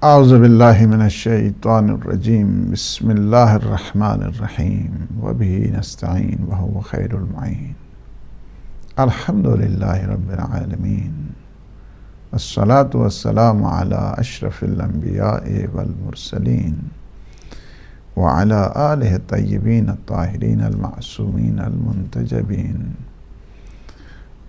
اعوذ باللہ من الشیطان الرجیم بسم اللہ الرحمن الرحیم وبہ نستعین وہو خیر المعین الحمد للہ رب العالمین والصلاة والسلام علی اشرف الانبیاء والمرسلین وعلی آلہ الطیبین الطاہرین المعصومین المنتجبین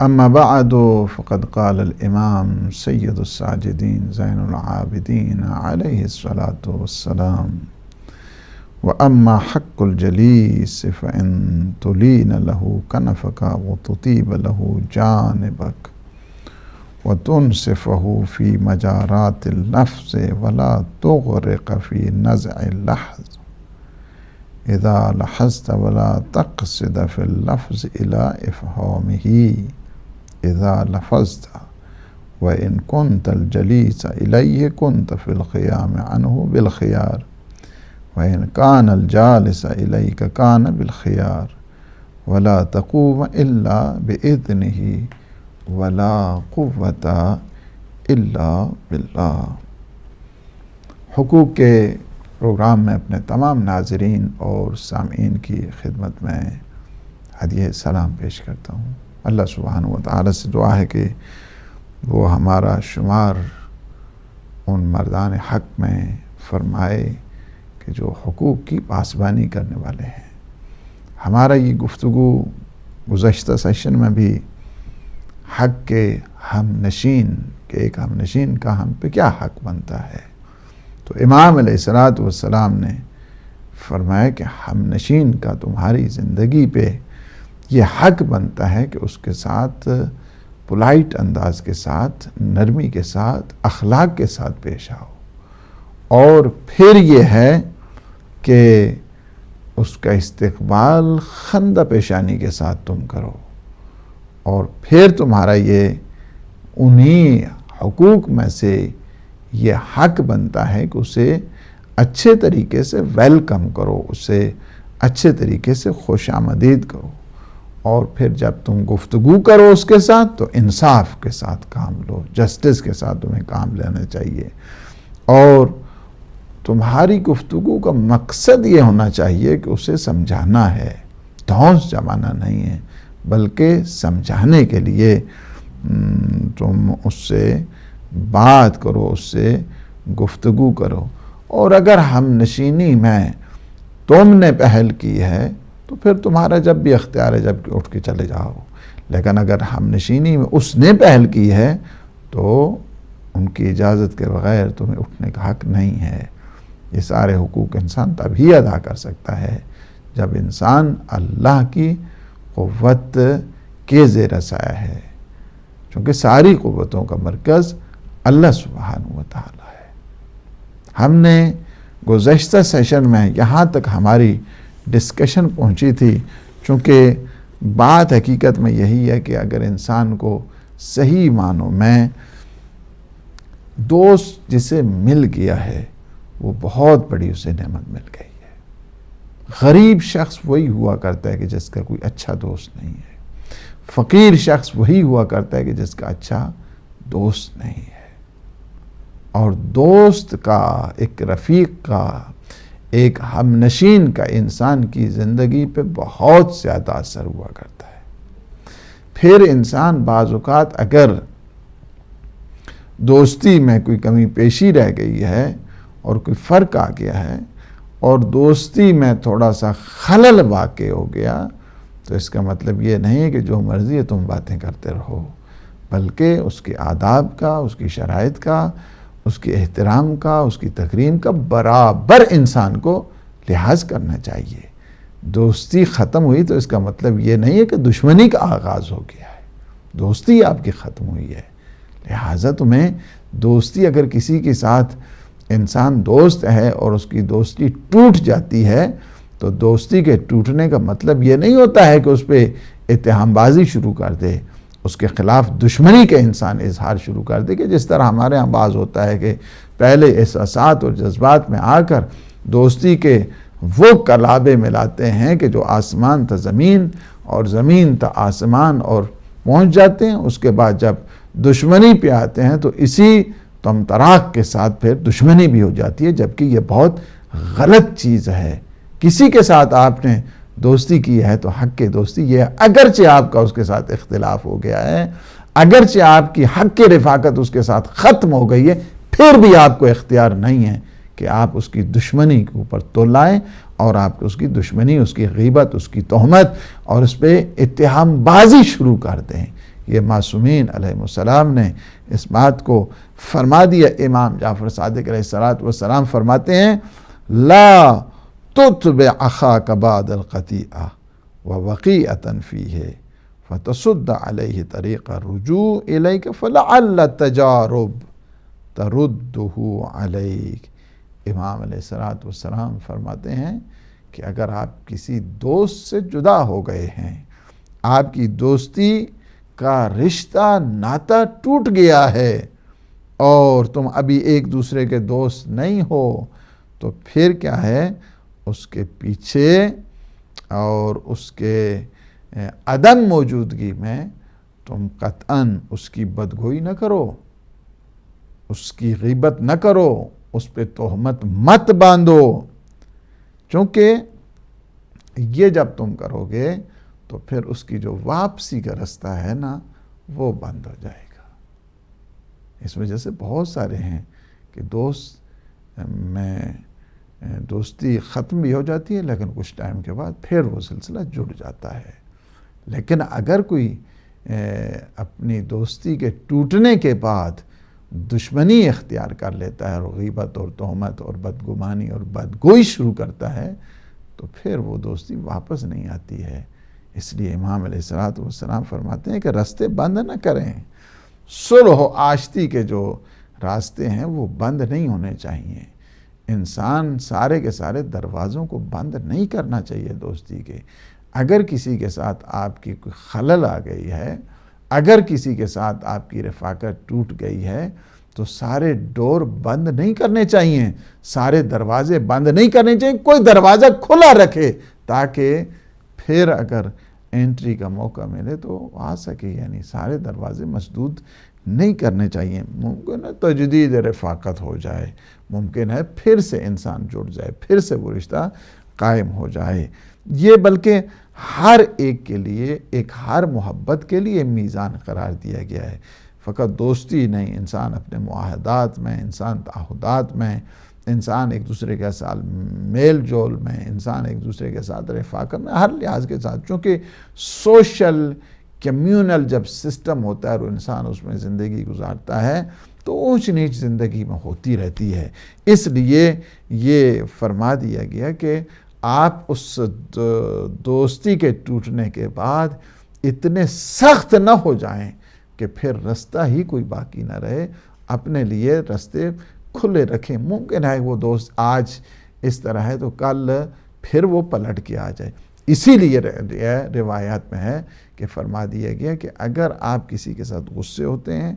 اما بعد فقد قال الامام سید الساجدین زین العابدین علیہ الصلاة والسلام واما حق الجلیس فان تلین له کنفک وتطیب له جانبک وتنصفه في مجارات اللفظ ولا تغرق في نزع اللحظ اذا لحظت ولا تقصد في اللفظ الى افهامه اذا لفظت وان كنت الجليس اليه كنت في القيام عنه بالخيار وان كان الجالس اليك كان بالخيار ولا تقوم الا باذنه ولا قوة الا بالله۔ حقوق کے پروگرام میں اپنے تمام ناظرین اور سامعین کی خدمت میں ہدیہ سلام پیش کرتا ہوں۔ اللہ سبحانہ و تعالی سے دعا ہے کہ وہ ہمارا شمار ان مردان حق میں فرمائے کہ جو حقوق کی پاسبانی کرنے والے ہیں۔ ہمارا یہ گفتگو گزشتہ سیشن میں بھی حق کے ہم نشین کہ ایک ہم نشین کا ہم پہ کیا حق بنتا ہے، تو امام علیہ السلام نے فرمایا کہ ہم نشین کا تمہاری زندگی پہ یہ حق بنتا ہے کہ اس کے ساتھ پولائٹ انداز کے ساتھ، نرمی کے ساتھ، اخلاق کے ساتھ پیش آؤ، اور پھر یہ ہے کہ اس کا استقبال خندہ پیشانی کے ساتھ تم کرو، اور پھر تمہارا یہ انہی حقوق میں سے یہ حق بنتا ہے کہ اسے اچھے طریقے سے ویلکم کرو، اسے اچھے طریقے سے خوش آمدید کرو، اور پھر جب تم گفتگو کرو اس کے ساتھ تو انصاف کے ساتھ کام لو، جسٹس کے ساتھ تمہیں کام لینا چاہیے، اور تمہاری گفتگو کا مقصد یہ ہونا چاہیے کہ اسے سمجھانا ہے، دھونس جمانا نہیں ہے، بلکہ سمجھانے کے لیے تم اس سے بات کرو، اس سے گفتگو کرو۔ اور اگر ہم نشینی میں تم نے پہل کی ہے تو پھر تمہارا جب بھی اختیار ہے جب کہ اٹھ کے چلے جاؤ، لیکن اگر ہم نشینی میں اس نے پہل کی ہے تو ان کی اجازت کے بغیر تمہیں اٹھنے کا حق نہیں ہے۔ یہ سارے حقوق انسان تبھی ادا کر سکتا ہے جب انسان اللہ کی قوت کے زیر سایہ ہے، چونکہ ساری قوتوں کا مرکز اللہ سبحانہ و تعالی ہے۔ ہم نے گزشتہ سیشن میں یہاں تک ہماری ڈسکشن پہنچی تھی، چونکہ بات حقیقت میں یہی ہے کہ اگر انسان کو صحیح معنوں میں دوست جسے مل گیا ہے وہ بہت بڑی اسے نعمت مل گئی ہے۔ غریب شخص وہی ہوا کرتا ہے کہ جس کا کوئی اچھا دوست نہیں ہے، فقیر شخص وہی ہوا کرتا ہے کہ جس کا اچھا دوست نہیں ہے، اور دوست کا، ایک رفیق کا، ایک ہم نشین کا انسان کی زندگی پہ بہت زیادہ اثر ہوا کرتا ہے۔ پھر انسان بعض اوقات اگر دوستی میں کوئی کمی پیشی رہ گئی ہے اور کوئی فرق آ گیا ہے اور دوستی میں تھوڑا سا خلل واقع ہو گیا تو اس کا مطلب یہ نہیں ہے کہ جو مرضی ہے تم باتیں کرتے رہو، بلکہ اس کے آداب کا، اس کی شرائط کا، اس کے احترام کا، اس کی تکریم کا برابر انسان کو لحاظ کرنا چاہیے۔ دوستی ختم ہوئی تو اس کا مطلب یہ نہیں ہے کہ دشمنی کا آغاز ہو گیا ہے، دوستی آپ کی ختم ہوئی ہے، لہٰذا تمہیں دوستی، اگر کسی کے ساتھ انسان دوست ہے اور اس کی دوستی ٹوٹ جاتی ہے تو دوستی کے ٹوٹنے کا مطلب یہ نہیں ہوتا ہے کہ اس پہ اتہام بازی شروع کر دے، اس کے خلاف دشمنی کے انسان اظہار شروع کر دے، کہ جس طرح ہمارے ہاں بعض ہوتا ہے کہ پہلے احساسات اور جذبات میں آ کر دوستی کے وہ کلابے ملاتے ہیں کہ جو آسمان تا زمین اور زمین تا آسمان اور پہنچ جاتے ہیں، اس کے بعد جب دشمنی پہ آتے ہیں تو اسی تم طراق کے ساتھ پھر دشمنی بھی ہو جاتی ہے، جبکہ یہ بہت غلط چیز ہے۔ کسی کے ساتھ آپ نے دوستی کی ہے تو حق کی دوستی یہ ہے، اگرچہ آپ کا اس کے ساتھ اختلاف ہو گیا ہے، اگرچہ آپ کی حق کی رفاقت اس کے ساتھ ختم ہو گئی ہے، پھر بھی آپ کو اختیار نہیں ہے کہ آپ اس کی دشمنی کے اوپر تول لائیں اور آپ اس کی دشمنی، اس کی غیبت، اس کی تہمت اور اس پہ اتہام بازی شروع کر دیں۔ یہ معصومین علیہ السلام نے اس بات کو فرما دیا۔ امام جعفر صادق علیہ السلام فرماتے ہیں لا تتبع اخاک بعد القطیعہ ووقیعۃ فیہ فتصد علیہ طریق الرجوع الیک فلعل التجارب تردہ علیک۔ امام علیہ السلام فرماتے ہیں کہ اگر آپ کسی دوست سے جدا ہو گئے ہیں، آپ کی دوستی کا رشتہ ناتا ٹوٹ گیا ہے اور تم ابھی ایک دوسرے کے دوست نہیں ہو، تو پھر کیا ہے، اس کے پیچھے اور اس کے عدم موجودگی میں تم قطعاً اس کی بدگوئی نہ کرو، اس کی غیبت نہ کرو، اس پہ تہمت مت باندھو، چونکہ یہ جب تم کرو گے تو پھر اس کی جو واپسی کا رستہ ہے نا وہ بند ہو جائے گا۔ اس وجہ سے بہت سارے ہیں کہ دوست میں دوستی ختم بھی ہو جاتی ہے لیکن کچھ ٹائم کے بعد پھر وہ سلسلہ جڑ جاتا ہے۔ لیکن اگر کوئی اپنی دوستی کے ٹوٹنے کے بعد دشمنی اختیار کر لیتا ہے اور غیبت اور تہمت اور بدگمانی اور بدگوئی شروع کرتا ہے تو پھر وہ دوستی واپس نہیں آتی ہے۔ اس لیے امام علیہ السلام فرماتے ہیں کہ راستے بند نہ کریں، صلح و آشتی کے جو راستے ہیں وہ بند نہیں ہونے چاہیے۔ انسان سارے کے سارے دروازوں کو بند نہیں کرنا چاہیے دوستی کے۔ اگر کسی کے ساتھ آپ کی کوئی خلل آ گئی ہے، اگر کسی کے ساتھ آپ کی رفاقت ٹوٹ گئی ہے تو سارے ڈور بند نہیں کرنے چاہیے، سارے دروازے بند نہیں کرنے چاہیے، کوئی دروازہ کھلا رکھے تاکہ پھر اگر انٹری کا موقع ملے تو آ سکے، یعنی سارے دروازے مسدود نہیں کرنے چاہیے۔ ممکن ہے تجدید رفاقت ہو جائے، ممکن ہے پھر سے انسان جڑ جائے، پھر سے وہ رشتہ قائم ہو جائے۔ یہ بلکہ ہر ایک کے لیے، ایک ہر محبت کے لیے میزان قرار دیا گیا ہے۔ فقط دوستی نہیں، انسان اپنے معاہدات میں، انسان تعہدات میں، انسان ایک دوسرے کے ساتھ میل جول میں، انسان ایک دوسرے کے ساتھ رفاقت میں، ہر لحاظ کے ساتھ، چونکہ سوشل کمیونل جب سسٹم ہوتا ہے اور انسان اس میں زندگی گزارتا ہے تو اونچ نیچ زندگی میں ہوتی رہتی ہے۔ اس لیے یہ فرما دیا گیا کہ آپ اس دوستی کے ٹوٹنے کے بعد اتنے سخت نہ ہو جائیں کہ پھر رستہ ہی کوئی باقی نہ رہے، اپنے لیے رستے کھلے رکھیں۔ ممکن ہے وہ دوست آج اس طرح ہے تو کل پھر وہ پلٹ کے آ جائے۔ اسی لیے روایات میں ہے کہ فرما دیا گیا کہ اگر آپ کسی کے ساتھ غصے ہوتے ہیں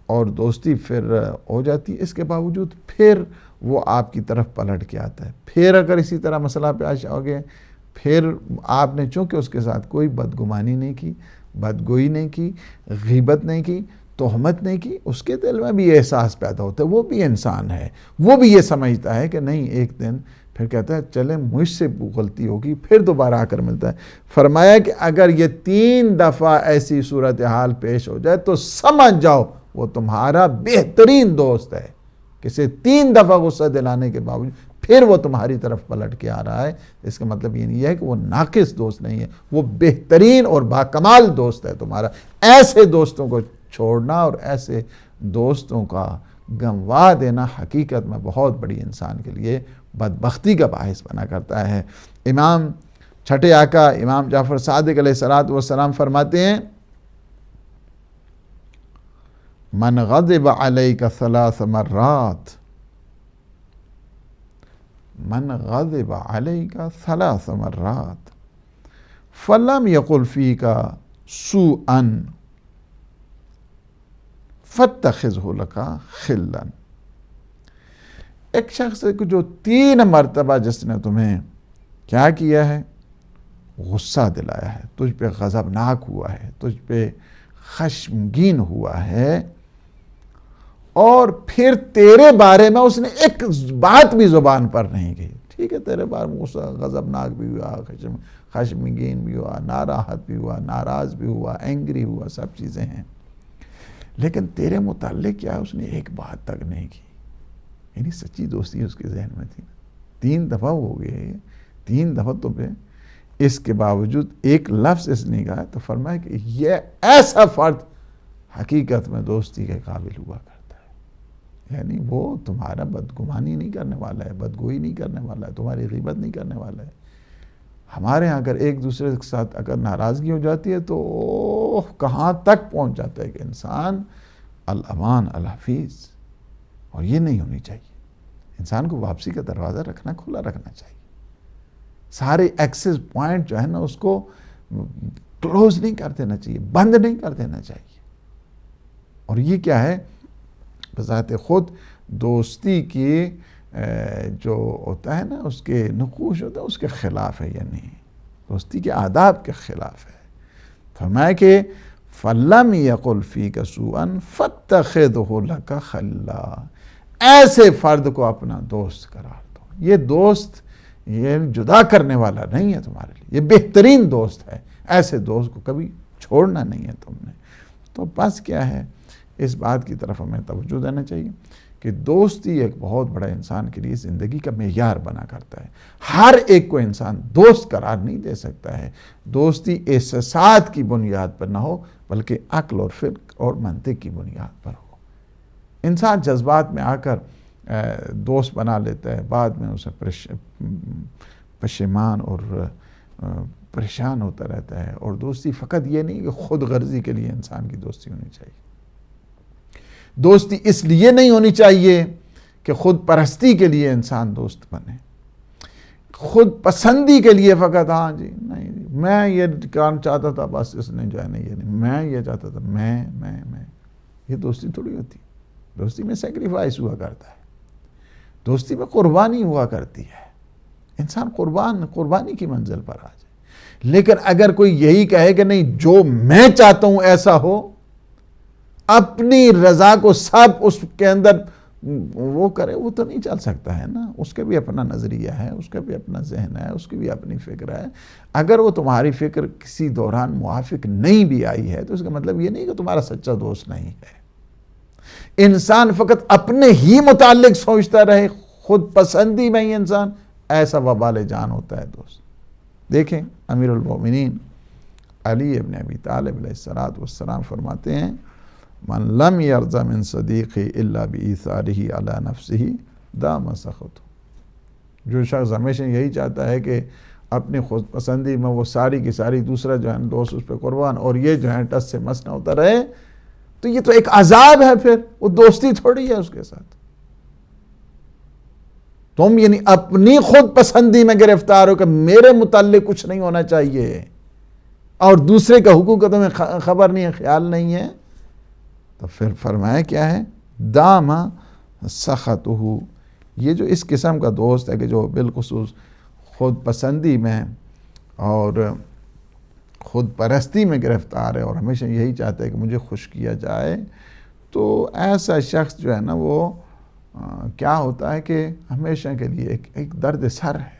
اور دوستی پھر ہو جاتی ہے، اس کے باوجود پھر وہ آپ کی طرف پلٹ کے آتا ہے، پھر اگر اسی طرح مسئلہ پیش ہو گیا، پھر آپ نے چونکہ اس کے ساتھ کوئی بدگمانی نہیں کی، بدگوئی نہیں کی، غیبت نہیں کی، تہمت نہیں کی، اس کے دل میں بھی یہ احساس پیدا ہوتا ہے، وہ بھی انسان ہے، وہ بھی یہ سمجھتا ہے کہ نہیں، ایک دن پھر کہتا ہے چلیں مجھ سے غلطی ہوگی، پھر دوبارہ آ کر ملتا ہے۔ فرمایا کہ اگر یہ 3 دفعہ ایسی صورتحال پیش ہو جائے تو سمجھ جاؤ وہ تمہارا بہترین دوست ہے، کسی 3 دفعہ غصہ دلانے کے باوجود پھر وہ تمہاری طرف پلٹ کے آ رہا ہے، اس کا مطلب یہ نہیں ہے کہ وہ ناقص دوست نہیں ہے، وہ بہترین اور باکمال دوست ہے تمہارا۔ ایسے دوستوں کو چھوڑنا اور ایسے دوستوں کا گنوا دینا حقیقت میں بہت بڑی انسان کے لیے بدبختی کا باعث بنا کرتا ہے۔ امام چھٹے آقا امام جعفر صادق علیہ السلام فرماتے ہیں من غضب علیک 3 مرات، من غضب علیک 3 مرات فلم یقل فیک سوءا فاتخذہ لک خلا۔ ایک شخص جو 3 مرتبہ جس نے تمہیں کیا کیا ہے، غصہ دلایا ہے، تجھ پہ غضبناک ہوا ہے، تجھ پہ خشمگین ہوا ہے، اور پھر تیرے بارے میں اس نے ایک بات بھی زبان پر نہیں کہی. ٹھیک ہے تیرے بارے میں غصہ غضبناک بھی ہوا, خشمگین بھی ہوا, ناراحت بھی ہوا, ناراض بھی ہوا, اینگری ہوا, سب چیزیں ہیں, لیکن تیرے متعلق کیا ہے اس نے ایک بات تک نہیں کی. یعنی سچی دوستی اس کے ذہن میں تھی. 3 دفعہ ہو گئے, 3 دفعہ تو پہ اس کے باوجود ایک لفظ اس نے کہا, تو فرمایا کہ یہ ایسا فرد حقیقت میں دوستی کے قابل ہوا کرتا ہے. یعنی وہ تمہارا بدگمانی نہیں کرنے والا ہے, بدگوئی نہیں کرنے والا ہے, تمہاری غیبت نہیں کرنے والا ہے. ہمارے ہاں اگر ایک دوسرے کے ساتھ اگر ناراضگی ہو جاتی ہے تو کہاں تک پہنچ جاتا ہے کہ انسان الامان الحفیظ, اور یہ نہیں ہونی چاہیے. انسان کو واپسی کا دروازہ رکھنا کھلا رکھنا چاہیے. سارے ایکسس پوائنٹ جو ہے نا اس کو کلوز نہیں کر دینا چاہیے, بند نہیں کر دینا چاہیے. اور یہ کیا ہے بذات خود دوستی کی جو ہوتا ہے نا اس کے نقوش ہوتا ہے اس کے خلاف ہے. یا نہیں, دوستی کے آداب کے خلاف ہے. فرمایا کہ فَلَّمْ يَقُلْ فِيكَ سُوءًا فَاتَّخِذْهُ لَكَ خَلًّا, ایسے فرد کو اپنا دوست قرار دو. یہ دوست یہ جدا کرنے والا نہیں ہے تمہارے لیے, یہ بہترین دوست ہے. ایسے دوست کو کبھی چھوڑنا نہیں ہے تم نے. تو بس کیا ہے, اس بات کی طرف ہمیں توجہ دینا چاہیے کہ دوستی ایک بہت بڑا انسان کے لیے زندگی کا معیار بنا کرتا ہے. ہر ایک کو انسان دوست قرار نہیں دے سکتا ہے. دوستی احساسات کی بنیاد پر نہ ہو بلکہ عقل اور فکر اور منطق کی بنیاد پر ہو. انسان جذبات میں آ کر دوست بنا لیتا ہے, بعد میں اسے پشیمان اور پریشان ہوتا رہتا ہے. اور دوستی فقط یہ نہیں کہ خود غرضی کے لیے انسان کی دوستی ہونی چاہیے. دوستی اس لیے نہیں ہونی چاہیے کہ خود پرستی کے لیے انسان دوست بنے, خود پسندی کے لیے فقط ہاں جی نہیں جی میں یہ کام چاہتا تھا بس اس نے جو ہے نا یہ نہیں, میں یہ چاہتا تھا میں یہ دوستی تھوڑی ہوتی. دوستی میں سیکریفائس ہوا کرتا ہے, دوستی میں قربانی ہوا کرتی ہے. انسان قربانی کی منزل پر آ جائے. لیکن اگر کوئی یہی کہے کہ نہیں جو میں چاہتا ہوں ایسا ہو, اپنی رضا کو سب اس کے اندر وہ کرے, وہ تو نہیں چل سکتا ہے نا. اس کا بھی اپنا نظریہ ہے, اس کا بھی اپنا ذہن ہے, اس کی بھی اپنی فکر ہے. اگر وہ تمہاری فکر کسی دوران موافق نہیں بھی آئی ہے تو اس کا مطلب یہ نہیں کہ تمہارا سچا دوست نہیں ہے. انسان فقط اپنے ہی متعلق سوچتا رہے, خود پسندی میں ہی انسان, ایسا وبال جان ہوتا ہے دوست. دیکھیں امیر المومنین علی ابن ابی طالب علیہ السلام فرماتے ہیں من لم یرض من صدیقی الا بایثارہ علی نفسہ دام سخطہ. جو شخص ہمیشہ یہی چاہتا ہے کہ اپنی خود پسندی میں وہ ساری کی ساری دوسرا جو ہے دوست اس پہ قربان, اور یہ جو ہے ٹس سے مس نہ ہوتا رہے, تو یہ تو ایک عذاب ہے. پھر وہ دوستی تھوڑی ہے اس کے ساتھ. تم یعنی اپنی خود پسندی میں گرفتار ہو کہ میرے متعلق کچھ نہیں ہونا چاہیے اور دوسرے کا حقوق کا تمہیں خبر نہیں ہے, خیال نہیں ہے, تو پھر فرمایا کیا ہے دام سخطہ. یہ جو اس قسم کا دوست ہے کہ جو بالخصوص خود پسندی میں اور خود پرستی میں گرفتار ہے اور ہمیشہ یہی چاہتا ہے کہ مجھے خوش کیا جائے, تو ایسا شخص جو ہے نا وہ کیا ہوتا ہے کہ ہمیشہ کے لیے ایک درد سر ہے.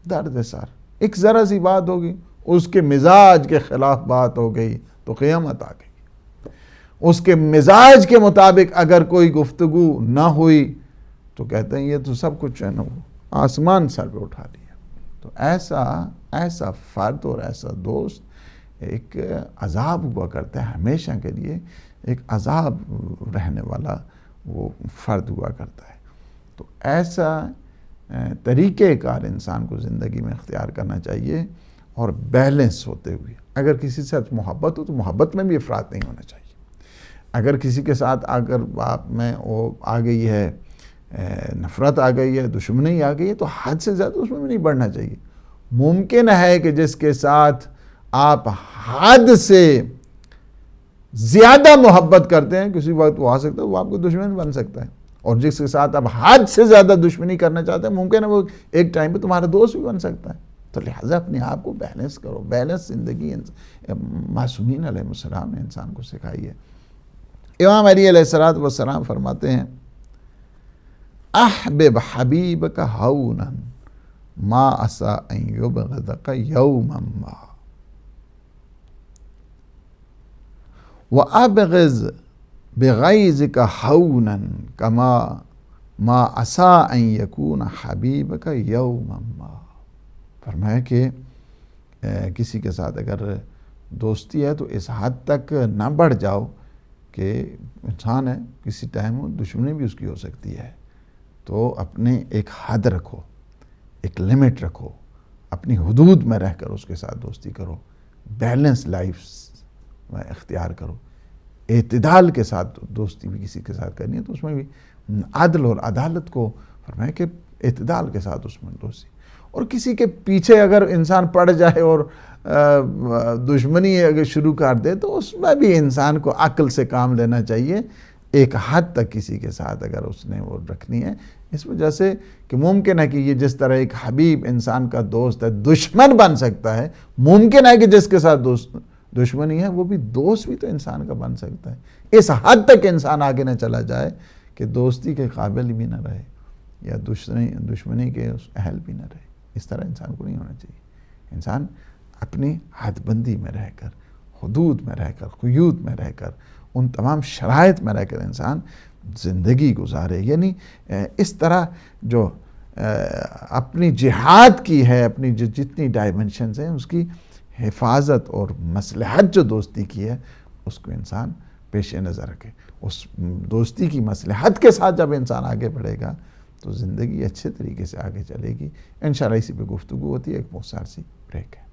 درد سر, ایک ذرا سی بات ہوگی, اس کے مزاج کے خلاف بات ہو گئی تو قیامت آ گئی. اس کے مزاج کے مطابق اگر کوئی گفتگو نہ ہوئی تو کہتے ہیں یہ تو سب کچھ ہے نا وہ آسمان سر پہ اٹھا لیا. تو ایسا فرد اور ایسا دوست ایک عذاب ہوا کرتا ہے, ہمیشہ کے لیے ایک عذاب رہنے والا وہ فرد ہوا کرتا ہے. تو ایسا طریقہ کار انسان کو زندگی میں اختیار کرنا چاہیے, اور بیلنس ہوتے ہوئے. اگر کسی سے محبت ہو تو محبت میں بھی افراط نہیں ہونا چاہیے. اگر کسی کے ساتھ اگر آپ میں وہ آ گئی ہے, نفرت آ گئی ہے, دشمنی آ گئی ہے, تو حد سے زیادہ اس میں بھی نہیں بڑھنا چاہیے. ممکن ہے کہ جس کے ساتھ آپ حد سے زیادہ محبت کرتے ہیں کسی وقت وہ آ سکتا ہے وہ آپ کو دشمن بن سکتا ہے, اور جس کے ساتھ آپ حد سے زیادہ دشمنی کرنا چاہتے ہیں ممکن ہے وہ ایک ٹائم پہ تمہارا دوست بھی بن سکتا ہے. تو لہٰذا اپنے آپ کو بیلنس کرو. بیلنس زندگی معصومین علیہ السلام نے انسان کو سکھائی ہے. امام علی علیہ الصلوۃ والسلام فرماتے ہیں احبب حبیبک ہونا ما عسى ان یبغضک یوما ما وابغض بغیظک ہونا کما ما عسى ان یکون حبیبک یوما ما۔ فرمایا کہ کسی کے ساتھ اگر دوستی ہے تو اس حد تک نہ بڑھ جاؤ کہ انسان ہے، کسی ٹائم دشمنی بھی اس کی ہو سکتی ہے، تو اپنے ایک حد رکھو، ایک لمٹ رکھو، اپنی حدود میں رہ کر اس کے ساتھ دوستی کرو، بیلنس لائف میں اختیار کرو، اعتدال کے ساتھ دوستی بھی کسی کے ساتھ کرنی ہے تو اس میں بھی عدل اور عدالت کو فرمایا کہ اعتدال کے ساتھ اس میں دوستی۔ اور کسی کے پیچھے اگر انسان پڑ جائے اور دشمنی اگر شروع کر دے تو اس میں بھی انسان کو عقل سے کام لینا چاہیے، ایک حد تک کسی کے ساتھ اگر اس نے وہ رکھنی ہے، اس وجہ سے کہ ممکن ہے کہ یہ جس طرح ایک حبیب انسان کا دوست ہے دشمن بن سکتا ہے، ممکن ہے کہ جس کے ساتھ دشمنی ہے وہ بھی دوست بھی تو انسان کا بن سکتا ہے۔ اس حد تک انسان آگے نہ چلا جائے کہ دوستی کے قابل بھی نہ رہے یا دشمنی کے اہل بھی نہ رہے۔ اس طرح انسان کو نہیں ہونا چاہیے۔ انسان اپنی حد بندی میں رہ کر، حدود میں رہ کر، قیود میں رہ کر، ان تمام شرائط میں رہ کر انسان زندگی گزارے، یعنی اس طرح جو اپنی جہاد کی ہے، اپنی جو جتنی ڈائمنشنز ہیں اس کی حفاظت اور مصلحت جو دوستی کی ہے اس کو انسان پیش نظر رکھے۔ اس دوستی کی مصلحت کے ساتھ جب انسان آگے بڑھے گا تو زندگی اچھے طریقے سے آگے چلے گی۔ انشاءاللہ اسی پہ گفتگو ہوتی ہے، ایک مختصر سی بریک ہے۔